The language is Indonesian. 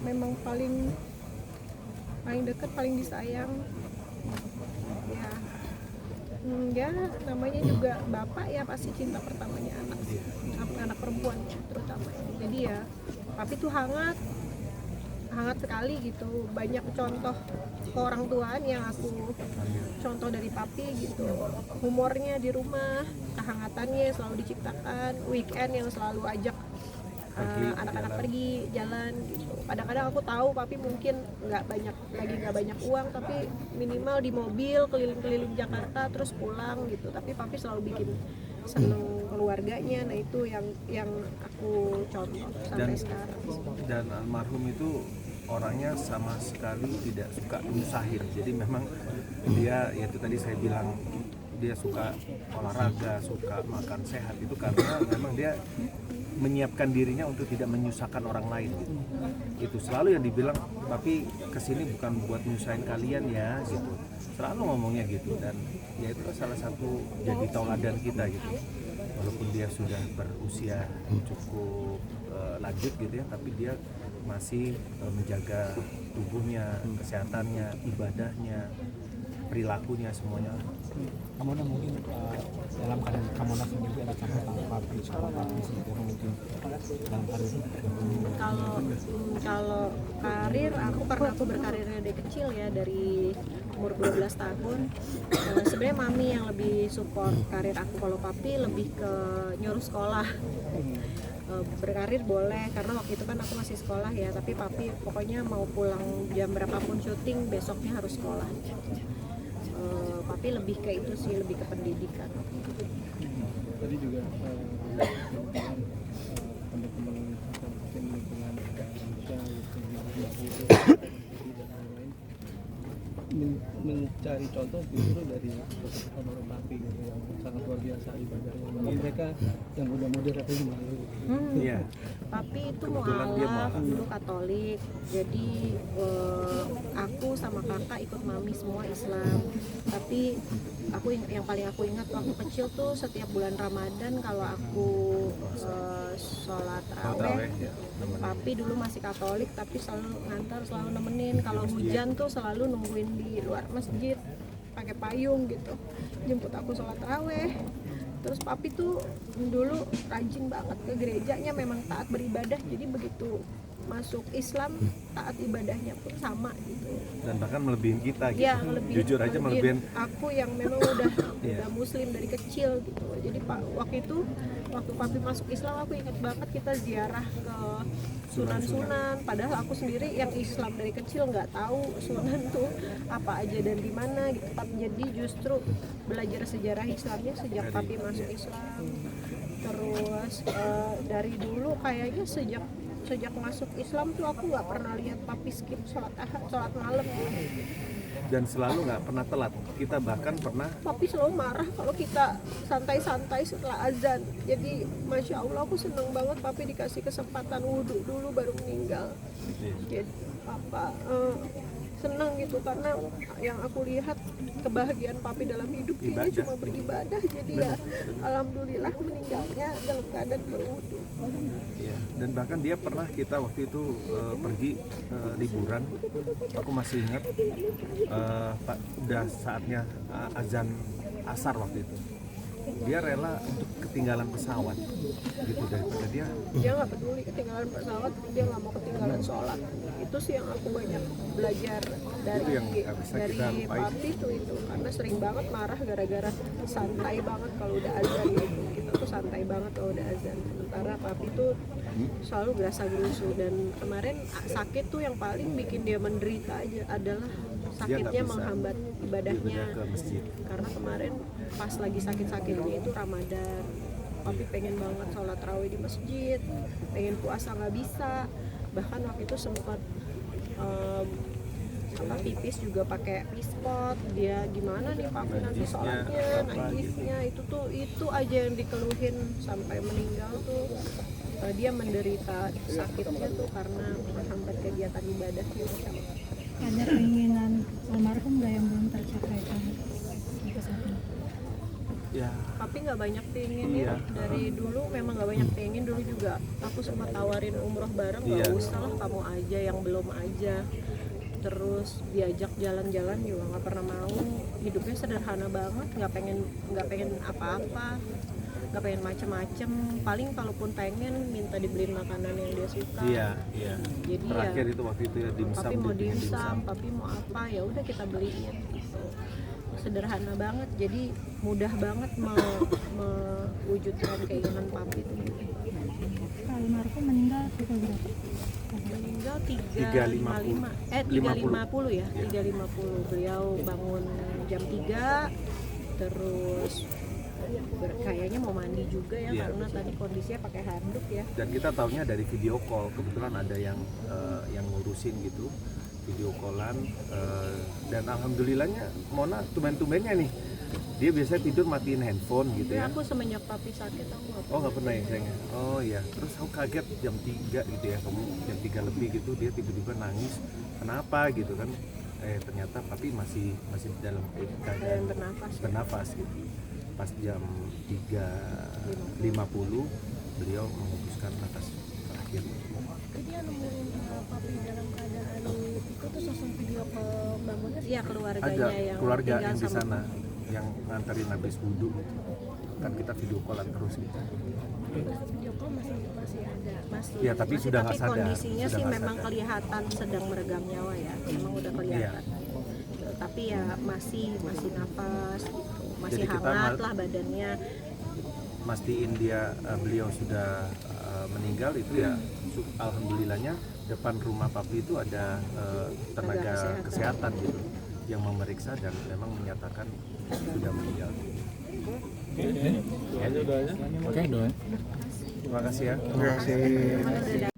memang paling dekat, paling disayang ya. Ya namanya juga bapak ya, pasti cinta pertamanya anak perempuan terutama. Jadi ya papi tuh hangat sekali gitu. Banyak contoh ke orang tuaan yang aku contoh dari papi gitu. Humornya di rumah, kehangatannya selalu diciptakan, weekend yang selalu ajak anak-anak pergi jalan gitu. Kadang-kadang aku tahu papi mungkin nggak banyak uang, tapi minimal di mobil keliling-keliling Jakarta terus pulang gitu. Tapi papi selalu bikin seneng keluarganya. Nah itu yang aku contoh sampai sekarang. Dan almarhum itu orangnya sama sekali tidak suka nyusahin. Jadi memang dia, ya itu tadi saya bilang, dia suka olahraga, suka makan sehat, itu karena memang dia menyiapkan dirinya untuk tidak menyusahkan orang lain gitu. Itu selalu yang dibilang, tapi kesini bukan buat nyusahin kalian ya gitu, selalu ngomongnya gitu. Dan ya itu salah satu jadi tauladan kita gitu, walaupun dia sudah berusia cukup lanjut gitu ya, tapi dia masih menjaga tubuhnya, kesehatannya, ibadahnya, perilakunya, semuanya. Kamu mungkin dalam keadaan kamu sendiri ada catatan papi sendiri mungkin dalam karir? Kalau karir, karena aku berkarirnya dari kecil ya, dari umur 12 tahun. Sebenarnya mami yang lebih support karir aku, kalau papi lebih ke nyuruh sekolah. Berkarir boleh, karena waktu itu kan aku masih sekolah ya, tapi papi pokoknya mau pulang jam berapapun syuting, besoknya harus sekolah. Papi lebih ke itu sih, lebih ke pendidikan. Tadi juga teman-teman mungkin lingkungan Indonesia mencari contoh justru dari sosok almarhum papi gitu, yang sangat luar biasa ibadahnya. Bahkan mereka yang muda-muda tapi malu. Iya. Papi itu mualaf, dulu Katolik. Jadi aku sama kakak ikut mami semua Islam. Tapi yang paling aku ingat waktu kecil tuh, setiap bulan Ramadan kalau aku sholat raweh, papi dulu masih Katolik tapi selalu ngantar, selalu nemenin. Kalau hujan tuh selalu nungguin di luar masjid pakai payung gitu, jemput aku sholat raweh. Terus papi tuh dulu rajin banget ke gerejanya, memang taat beribadah. Jadi begitu masuk Islam, taat ibadahnya pun sama gitu. Dan bahkan melebihin kita gitu. Ya, Jujur aja melebihin aku yang memang udah muslim dari kecil gitu. Jadi waktu papi masuk Islam, aku ingat banget kita ziarah ke sunan-sunan. Padahal aku sendiri yang Islam dari kecil nggak tahu sunan tuh apa aja dan di mana gitu. Jadi justru belajar sejarah Islamnya sejak papi masuk Islam. Terus dari dulu kayaknya sejak masuk Islam tuh aku nggak pernah lihat papi skip sholat malam. Dan selalu nggak pernah telat. Kita bahkan pernah, Papi selalu marah kalau kita santai-santai setelah azan. Jadi masya Allah, aku seneng banget papi dikasih kesempatan wudhu dulu baru meninggal. Jadi seneng gitu, karena yang aku lihat kebahagiaan papi dalam hidup ini cuma beribadah. Jadi ya alhamdulillah meninggalnya dalam keadaan berwudhu. ya. Dan bahkan dia pernah, kita waktu itu pergi liburan, aku masih ingat udah saatnya azan asar waktu itu. Dia rela untuk ketinggalan pesawat gitu, daripada dia nggak peduli ketinggalan pesawat, dia nggak mau ketinggalan sholat. Itu sih yang aku banyak belajar dari papi tuh itu, karena sering banget marah gara-gara santai banget kalau udah azan gitu. Kita tuh santai banget kalau udah azan, sementara papi tuh selalu gerasa gerusu. Dan kemarin sakit tuh yang paling bikin dia menderita aja adalah sakitnya menghambat ibadahnya. Karena kemarin pas lagi sakit-sakitnya itu Ramadan, papi pengen banget sholat raweh di masjid, pengen puasa nggak bisa. Bahkan waktu itu sempat pipis juga pakai pispot. Dia gimana nih papi nanti sholatnya, najisnya, itu aja yang dikeluhin sampai meninggal tuh. Dia menderita sakitnya tuh karena menghambat kegiatan ibadahnya. Ada keinginan almarhum nggak yang belum tercapai kan? Ya. Papi nggak banyak pengen Iya. ya, dari dulu memang nggak banyak pengen. Dulu juga aku sempat tawarin umroh bareng, nggak Iya. usah lah, kamu aja yang belum aja. Terus diajak jalan-jalan juga nggak pernah mau. Hidupnya sederhana banget, nggak pengen apa-apa, nggak pengen macem-macem. Paling kalaupun pengen minta dibeliin makanan yang dia suka. Iya, iya. Jadi Terakhir ya itu waktu itu ya dimsum. papi mau dia pengen dimsum, papi mau apa, ya udah kita beliin gitu. Sederhana banget, jadi mudah banget mewujudkan keinginan papi itu. Almarhum meninggal pukul berapa? Meninggal 3.50. 3.50 ya, Iya. 3.50. Beliau bangun jam 3, terus kayaknya mau mandi juga ya, Iya. karena tadi kondisinya pakai handuk ya. Dan kita tahunya dari video call, kebetulan ada yang ngurusin gitu, video callan, dan alhamdulillahnya Mona tumben-tumbennya nih, dia biasanya tidur matiin handphone gitu Tapi ya. aku semenjak papi sakit aku nggak Oh nggak pernah ya sayangnya? Oh iya, terus aku kaget jam 3 gitu ya, kamu jam 3 lebih gitu dia tiba-tiba nangis, kenapa gitu kan? Ternyata papi masih dalam keadaan bernafas gitu. Pas jam 3.50 beliau memutuskan nafas terakhir. Dia nemuin papi dalam keadaan itu terus langsung video ke bangunnya. Iya, keluarganya Ada yang keluarga tinggal yang di sama sana yang nganterin habis wudhu, kan kita video callan terus gitu. Video call masih ada. masih Ya, tapi sudah nggak sadar. kondisinya Sudah sih nggak memang sadar. kelihatan sedang meregang nyawa ya, memang udah kelihatan. Tapi ya masih nafas gitu, masih Jadi kita hangat lah badannya. Mastiin beliau sudah meninggal itu ya, alhamdulillahnya depan rumah papi itu ada tenaga kesehatan gitu yang memeriksa dan memang menyatakan sudah meninggal. Oke, doain. Terima kasih ya. Terima kasih.